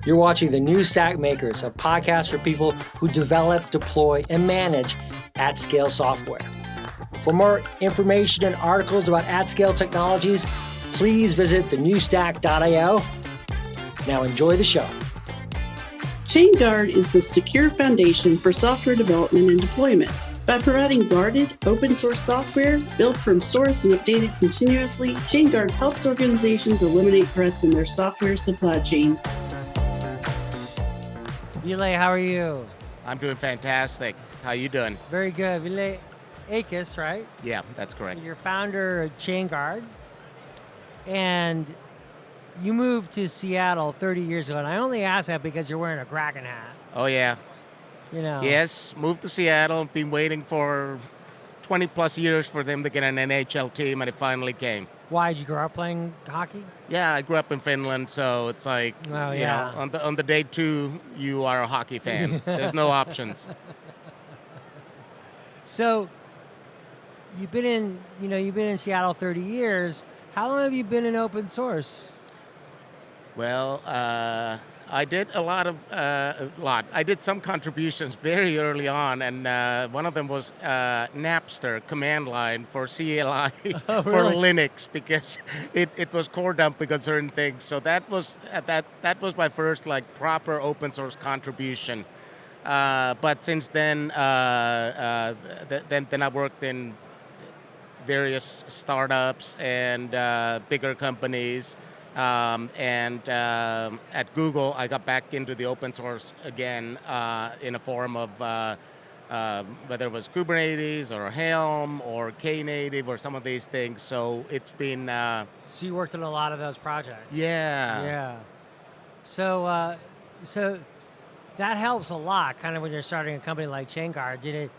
You're watching the New Stack Makers, a podcast for people who develop, deploy, and manage at-scale software. For more information and articles about at-scale technologies, please visit thenewstack.io. Now enjoy the show. Chainguard is the secure foundation for software development and deployment. By providing guarded, open-source software built from source and updated continuously, Chainguard helps organizations eliminate threats in their software supply chains. Ville, how are you? I'm doing fantastic. How you doing? Very good. Ville Aikas, right? Yeah, that's correct. You're founder of Chainguard, and you moved to Seattle 30 years ago, and I only ask that because you're wearing a Kraken hat. Oh, yeah. You know. Yes, moved to Seattle. Been waiting for 20 plus years for them to get an NHL team, and it finally came. Why, did you grow up playing hockey? Yeah, I grew up in Finland, so it's like, you know, on the day two, you are a hockey fan. There's no options. So, you've been in Seattle 30 years. How long have you been in open source? Well, I did I did some contributions very early on, and one of them was Napster command line for CLI for Linux, because it was core dumping on certain things. So that was my first proper open source contribution. But since then, then I worked in various startups and bigger companies. And at Google, I got back into the open source again in a form of whether it was Kubernetes or Helm or Knative or some of these things. So it's been... So you worked on a lot of those projects. Yeah. Yeah. So that helps a lot, kind of when you're starting a company like Chainguard.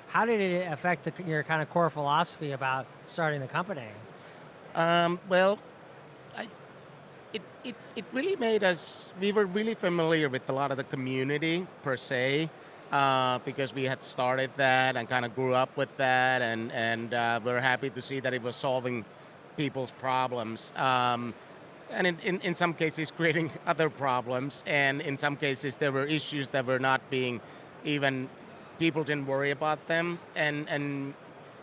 How did it affect your kind of core philosophy about starting the company? Well, It really made us, we were really familiar with a lot of the community per se, because we had started that and kind of grew up with that, and we're happy to see that it was solving people's problems. And in some cases creating other problems, and in some cases there were issues that were not being people didn't worry about them, and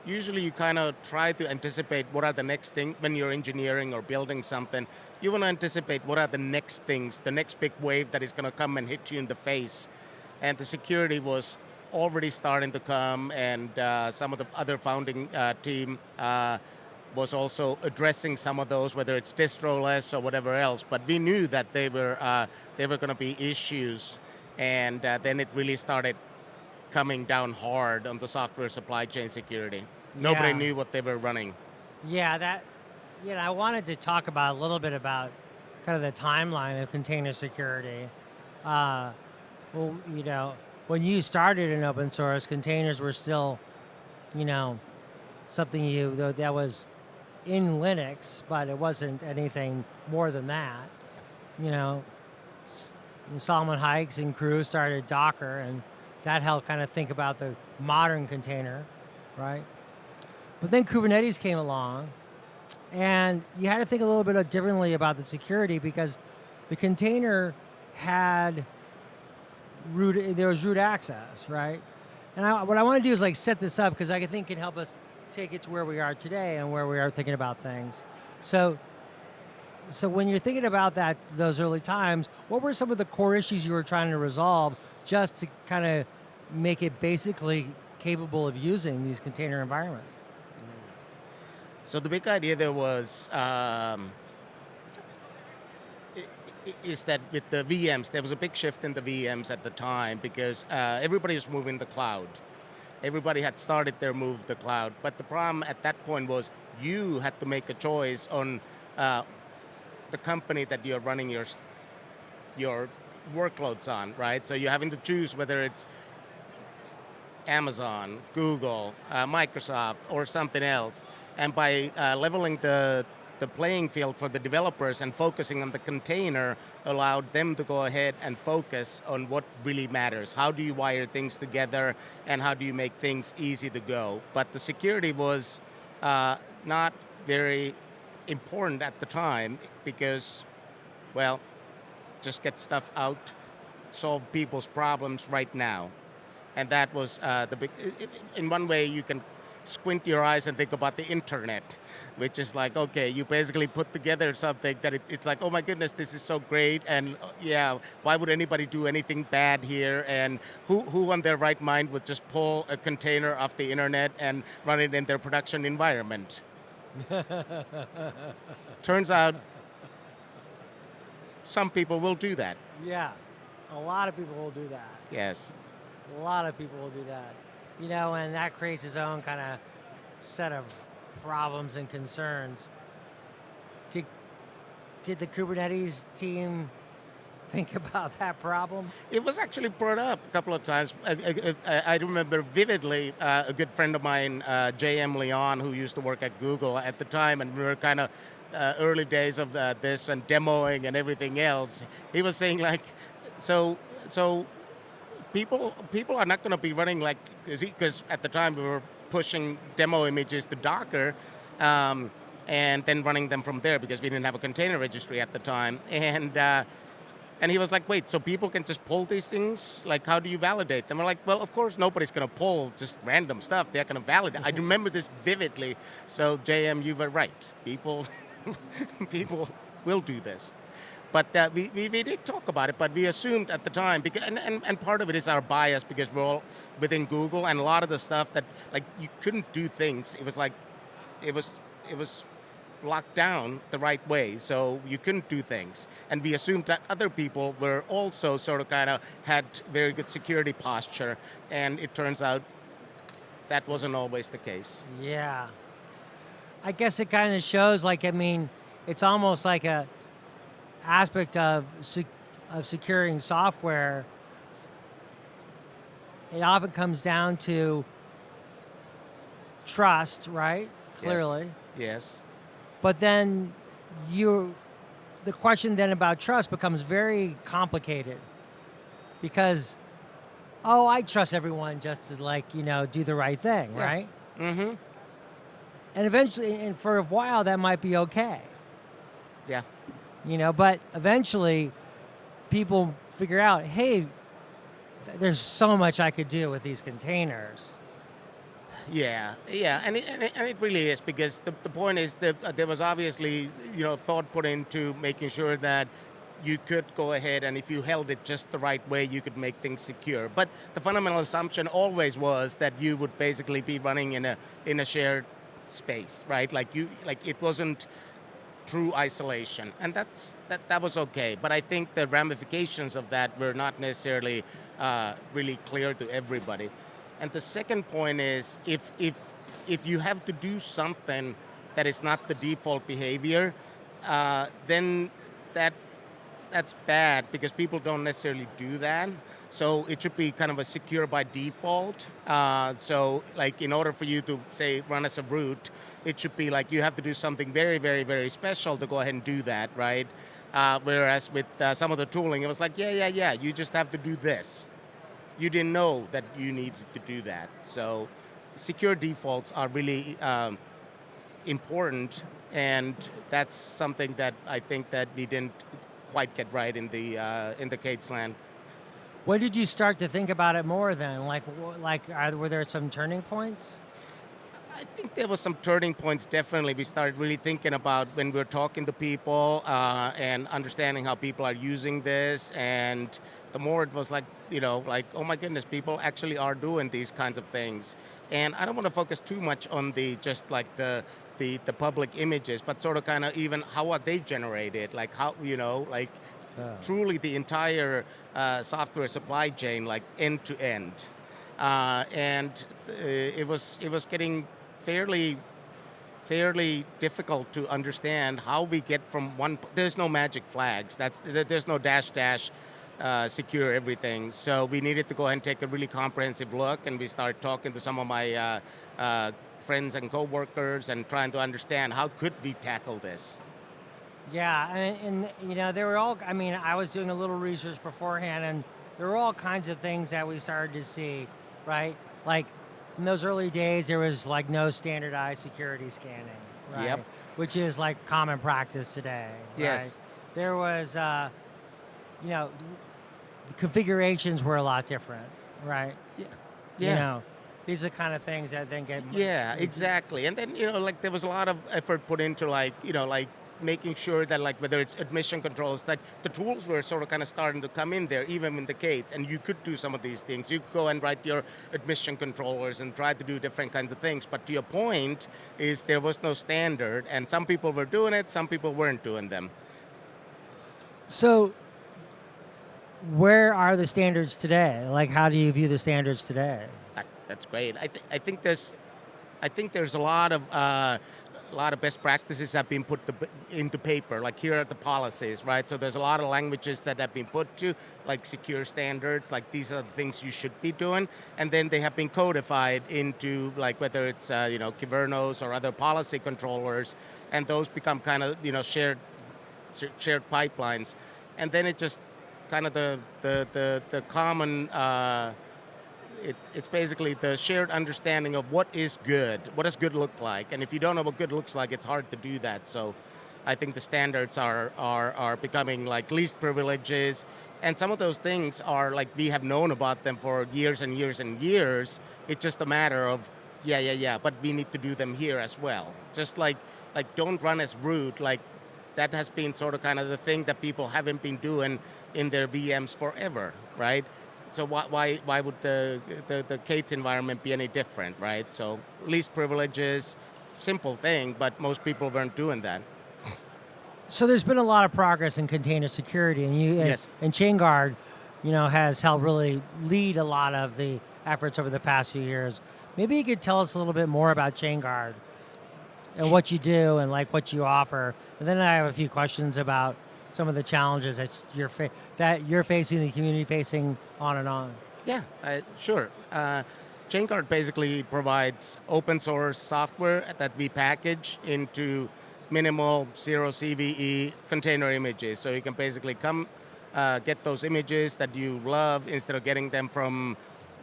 usually you kind of try to anticipate what are the next thing when you're engineering or building something. You want to anticipate what are the next things, the next big wave that is going to come and hit you in the face. And the security was already starting to come, and some of the other founding team was also addressing some of those, whether it's distroless or whatever else. But we knew that they were going to be issues, and then it really started coming down hard on the software supply chain security. Nobody knew what they were running. Yeah, I wanted to talk about a little bit about kind of the timeline of container security. When you started in open source, containers were still, something that was in Linux, but it wasn't anything more than that. Solomon Hykes and crew started Docker, and that helped kind of think about the modern container, right? But then Kubernetes came along, and you had to think a little bit differently about the security, because the container had there was root access, right? And what I want to do is set this up, because I think it can help us take it to where we are today and where we are thinking about things. So when you're thinking about those early times, what were some of the core issues you were trying to resolve just to kind of make it basically capable of using these container environments? So the big idea there was is that with the VMs, there was a big shift in the VMs at the time, because everybody was moving to the cloud. Everybody had started their move to the cloud, but the problem at that point was you had to make a choice on the company that you're running your workloads on, right? So you're having to choose whether it's Amazon, Google, Microsoft, or something else. And by leveling the playing field for the developers and focusing on the container allowed them to go ahead and focus on what really matters. How do you wire things together, and how do you make things easy to go? But the security was not very important at the time, because, well, just get stuff out, solve people's problems right now. And that was the big, in one way you can squint your eyes and think about the internet, which is like, okay, you basically put together something that it's like, oh my goodness, this is so great, and yeah, why would anybody do anything bad here? And who on their right mind would just pull a container off the internet and run it in their production environment? Turns out, some people will do that. Yeah, a lot of people will do that. Yes. A lot of people will do that. You know, and that creates its own kind of set of problems and concerns. Did the Kubernetes team think about that problem? It was actually brought up a couple of times. I remember vividly a good friend of mine, J.M. Leon, who used to work at Google at the time, and we were kind of early days of this and demoing and everything else. He was saying like, so people are not going to be running like, because at the time we were pushing demo images to Docker, and then running them from there because we didn't have a container registry at the time. And he was like, wait, so people can just pull these things? Like, how do you validate them? We're like, well, of course, nobody's going to pull just random stuff. They're going to validate. I remember this vividly. So, JM, you were right. People will do this. But we did talk about it, but we assumed at the time, because, and part of it is our bias because we're all within Google, and a lot of the stuff that, like, you couldn't do things. It was like, it was locked down the right way, so you couldn't do things. And we assumed that other people were also sort of kind of had very good security posture, and it turns out that wasn't always the case. Yeah. I guess it kind of shows, like, I mean, it's almost like a aspect of securing software. It often comes down to trust, right? Clearly. Yes. But then the question then about trust becomes very complicated because, oh, I trust everyone just to, like, you know, do the right thing, Yeah. right? Mm-hmm. And eventually, and for a while, that might be okay. Yeah. You know, but eventually people figure out, hey, there's so much I could do with these containers. Yeah, and it really is, because the point is that there was obviously, you know, thought put into making sure that you could go ahead, and if you held it just the right way, you could make things secure. But the fundamental assumption always was that you would basically be running in a shared space, right? Like it wasn't true isolation, and that was okay. But I think the ramifications of that were not necessarily really clear to everybody. And the second point is, if you have to do something that is not the default behavior, then that's bad, because people don't necessarily do that. So it should be kind of a secure by default. So like, in order for you to, say, run as a root, it should be like you have to do something very, very, very special to go ahead and do that, right? Whereas with some of the tooling, it was like, yeah, you just have to do this. You didn't know that you needed to do that. So secure defaults are really important, and that's something that I think that we didn't quite get right in the Kate's land. When did you start to think about it more then? Were there some turning points? I think there was some turning points, definitely. We started really thinking about when we were talking to people and understanding how people are using this, and the more it was like, you know, like, oh my goodness, people actually are doing these kinds of things. And I don't want to focus too much on the public images, but sort of kind of even how are they generated, like how, you know, like truly the entire software supply chain, like end to end. And it was getting fairly difficult to understand how we get from one. There's no magic flags. There's no dash secure everything. So we needed to go ahead and take a really comprehensive look, and we started talking to some of my friends and coworkers and trying to understand how could we tackle this. Yeah, and you know, there were all, I mean, I was doing a little research beforehand, and there were all kinds of things that we started to see, right? Like, in those early days, there was like no standardized security scanning, right? Yep. Which is like common practice today, Yes. right? There was, you know, the configurations were a lot different, right? Yeah. You know, these are the kind of things that then get Yeah, exactly. And then, like there was a lot of effort put into like, like making sure that like whether it's admission controls, that the tools were sort of kind of starting to come in there, even in the gates, and you could do some of these things. You could go and write your admission controllers and try to do different kinds of things. But to your point is there was no standard, and some people were doing it, some people weren't doing them. So where are the standards today? Like, how do you view the standards today? That's great. I think there's a lot of best practices have been put into paper. Like here are the policies, right? So there's a lot of languages that have been put to like secure standards. Like these are the things you should be doing, and then they have been codified into like whether it's Kubernetes or other policy controllers, and those become kind of shared pipelines, and then it just kind of the common. It's basically the shared understanding of what is good, what does good look like, and if you don't know what good looks like, it's hard to do that. So, I think the standards are becoming like least privileges, and some of those things are like we have known about them for years and years and years. It's just a matter of yeah, but we need to do them here as well. Just like don't run as root, like that has been sort of kind of the thing that people haven't been doing in their VMs forever, right? So why would the K8s environment be any different, right? So least privileges, simple thing, but most people weren't doing that. So there's been a lot of progress in container security, and Yes. and Chainguard, has helped really lead a lot of the efforts over the past few years. Maybe you could tell us a little bit more about Chainguard and what you do and like what you offer, and then I have a few questions about some of the challenges that you're facing, the community facing, on and on. Yeah, sure. Chainguard basically provides open source software that we package into minimal zero-CVE container images. So you can basically come get those images that you love instead of getting them from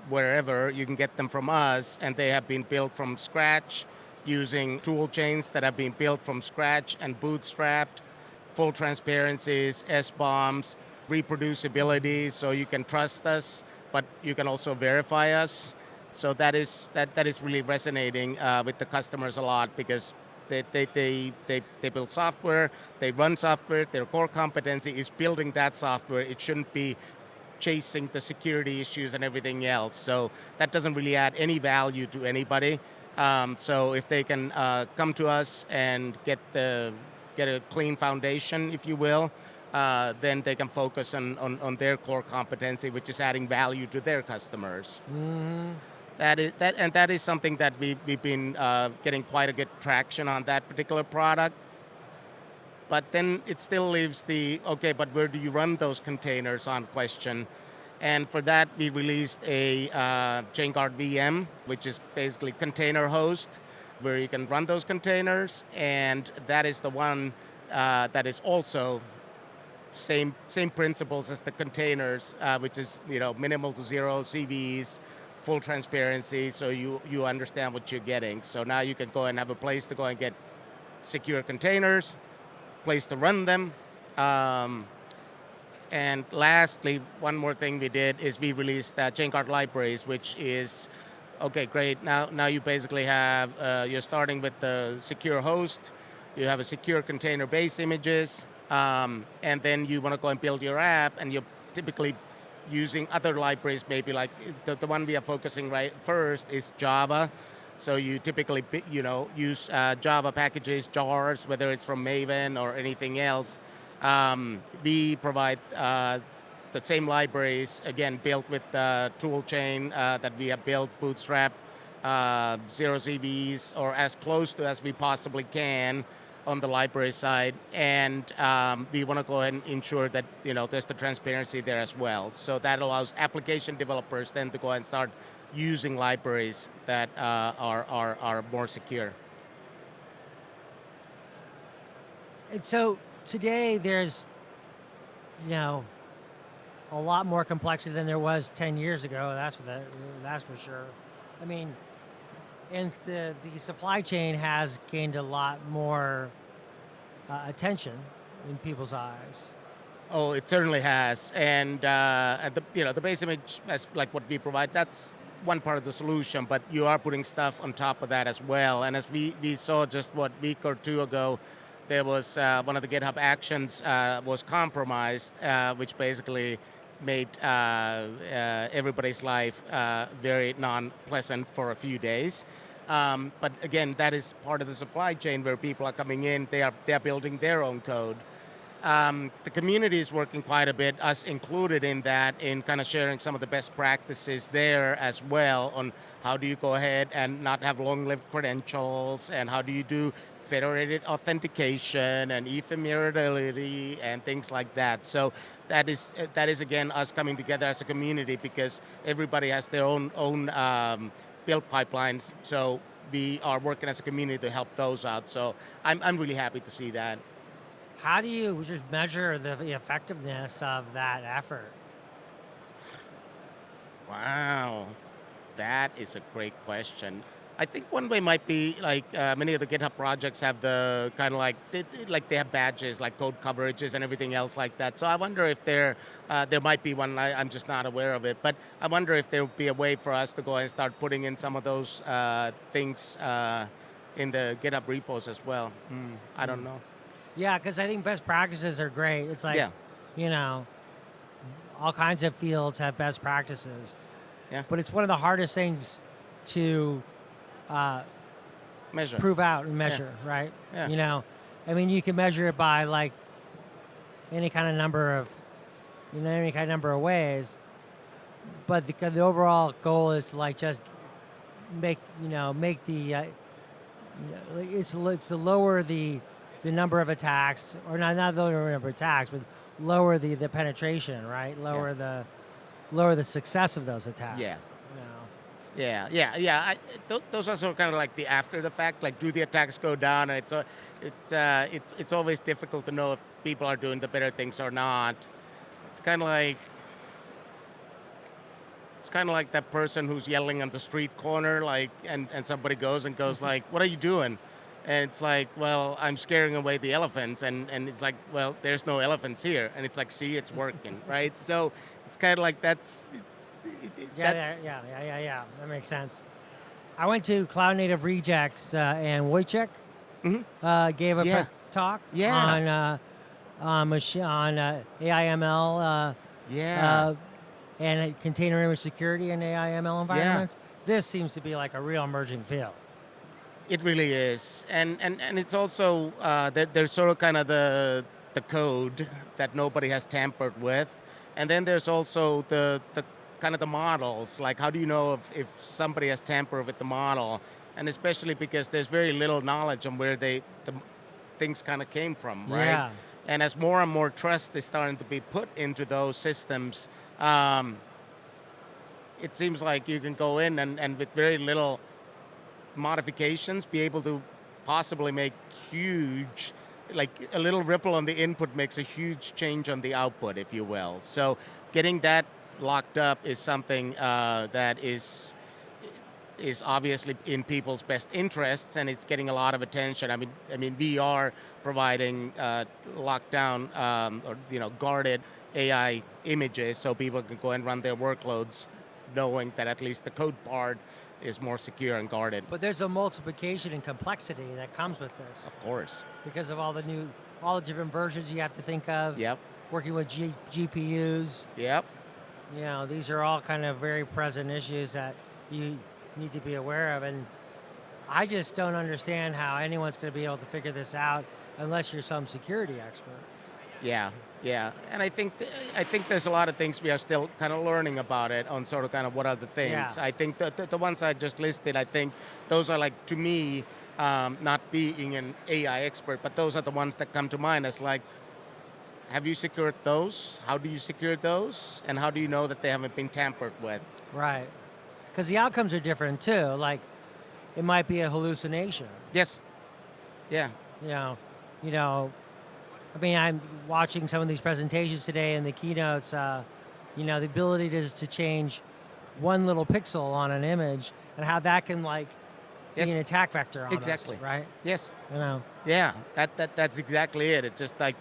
wherever. You can get them from us, and they have been built from scratch using toolchains that have been built from scratch and bootstrapped, full transparencies, SBOMs, reproducibility, so you can trust us, but you can also verify us. So that is really resonating with the customers a lot, because they build software, they run software, their core competency is building that software. It shouldn't be chasing the security issues and everything else. So that doesn't really add any value to anybody. So if they can come to us and get a clean foundation, if you will, then they can focus on their core competency, which is adding value to their customers. Mm-hmm. That is something that we've been getting quite a good traction on that particular product. But then it still leaves but where do you run those containers on question? And for that, we released a Chainguard VM, which is basically container host, where you can run those containers, and that is the one that is also same principles as the containers, which is minimal to zero CVEs, full transparency, so you understand what you're getting. So now you can go and have a place to go and get secure containers, place to run them. And lastly, one more thing we did is we released Chainguard Libraries, which is okay, great. Now you basically have, you're starting with the secure host, you have a secure container base images, and then you want to go and build your app, and you're typically using other libraries, maybe like the one we are focusing right first is Java. So you typically use Java packages, jars, whether it's from Maven or anything else. We provide the same libraries, again, built with the toolchain that we have built, bootstrap, zero-CVEs, or as close to as we possibly can on the library side. And we want to go ahead and ensure that there's the transparency there as well. So that allows application developers then to go and start using libraries that are more secure. And so today there's, a lot more complexity than there was 10 years ago. That's for sure. I mean, and the supply chain has gained a lot more attention in people's eyes. Oh, it certainly has, and the base image, as like what we provide, that's one part of the solution. But you are putting stuff on top of that as well. And as we saw just what week or two ago, there was one of the GitHub actions was compromised, which basically made everybody's life very non-pleasant for a few days. But again, that is part of the supply chain where people are coming in, they are building their own code. The community is working quite a bit, us included in that, in kind of sharing some of the best practices there as well on how do you go ahead and not have long-lived credentials, and how do you do federated authentication and ephemerability and things like that. So that is again us coming together as a community, because everybody has their own build pipelines. So we are working as a community to help those out. So I'm really happy to see that. How do you just measure the effectiveness of that effort? Wow, that is a great question. I think one way might be like many of the GitHub projects have the kind of like they have badges like code coverages and everything else like that. So I wonder if there might be one. I'm just not aware of it, but I wonder if there would be a way for us to go and start putting in some of those things in the GitHub repos as well. I don't know. Yeah, because I think best practices are great. It's like, Yeah. All kinds of fields have best practices. Yeah. But it's one of the hardest things to Measure. prove out and measure, right? Yeah. I mean, you can measure it by like any kind of number of ways, but the overall goal is to like just make the it's to lower the number of attacks, or not lower the number of attacks, but lower the penetration, right? Lower the success of those attacks. Yeah. You know? Yeah. Those are sort of kind of like the after the fact. Like, do the attacks go down? And it's always difficult to know if people are doing the better things or not. It's kind of like that person who's yelling on the street corner, like, and somebody goes like, "What are you doing?" And it's like, "Well, I'm scaring away the elephants." And it's like, "Well, there's no elephants here." And it's like, "See, it's working," right? So it's kind of like that's. Yeah. That makes sense. I went to Cloud Native Rejects, and Wojciech gave a talk on AIML and container image security in AIML environments. This seems to be like a real emerging field. It really is, and it's also there's sort of kind of the code that nobody has tampered with, and then there's also the kind of the models. Like, how do you know if somebody has tampered with the model? And especially because there's very little knowledge on where the things kind of came from, right? Yeah. And as more and more trust is starting to be put into those systems, it seems like you can go in and with very little modifications be able to possibly make huge, like a little ripple on the input makes a huge change on the output, if you will. So getting that locked up is something that is obviously in people's best interests, and it's getting a lot of attention. I mean, we are providing lockdown or guarded AI images, so people can go and run their workloads, knowing that at least the code part is more secure and guarded. But there's a multiplication in complexity that comes with this. Of course. Because of all the different versions you have to think of. Yep. Working with GPUs. Yep. These are all kind of very present issues that you need to be aware of, and I just don't understand how anyone's going to be able to figure this out unless you're some security expert. Yeah, and I think there's a lot of things we are still kind of learning about it on sort of kind of what are the things. Yeah. I think the ones I just listed, I think those are like, to me, not being an AI expert, but those are the ones that come to mind as like, have you secured those? How do you secure those? And how do you know that they haven't been tampered with? Right. Because the outcomes are different too. Like, it might be a hallucination. Yes. Yeah. I mean, I'm watching some of these presentations today and the keynotes, the ability to change one little pixel on an image and how that can like Yes. be an attack vector almost, Exactly. right? Yes. You know. Yeah, that's exactly it. It's just like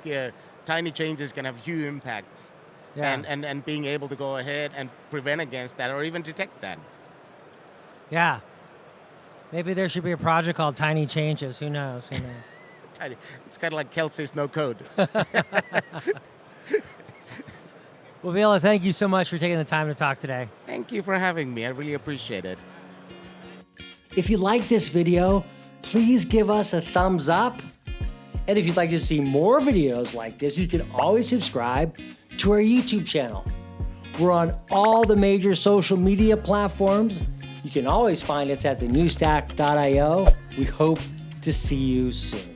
tiny changes can have huge impacts. Yeah. And being able to go ahead and prevent against that or even detect that. Yeah. Maybe there should be a project called Tiny Changes. Who knows? Who knows? Tiny. It's kind of like Kelsey's no code. Well, Ville, thank you so much for taking the time to talk today. Thank you for having me. I really appreciate it. If you like this video, please give us a thumbs up. And if you'd like to see more videos like this, you can always subscribe to our YouTube channel. We're on all the major social media platforms. You can always find us at thenewstack.io. We hope to see you soon.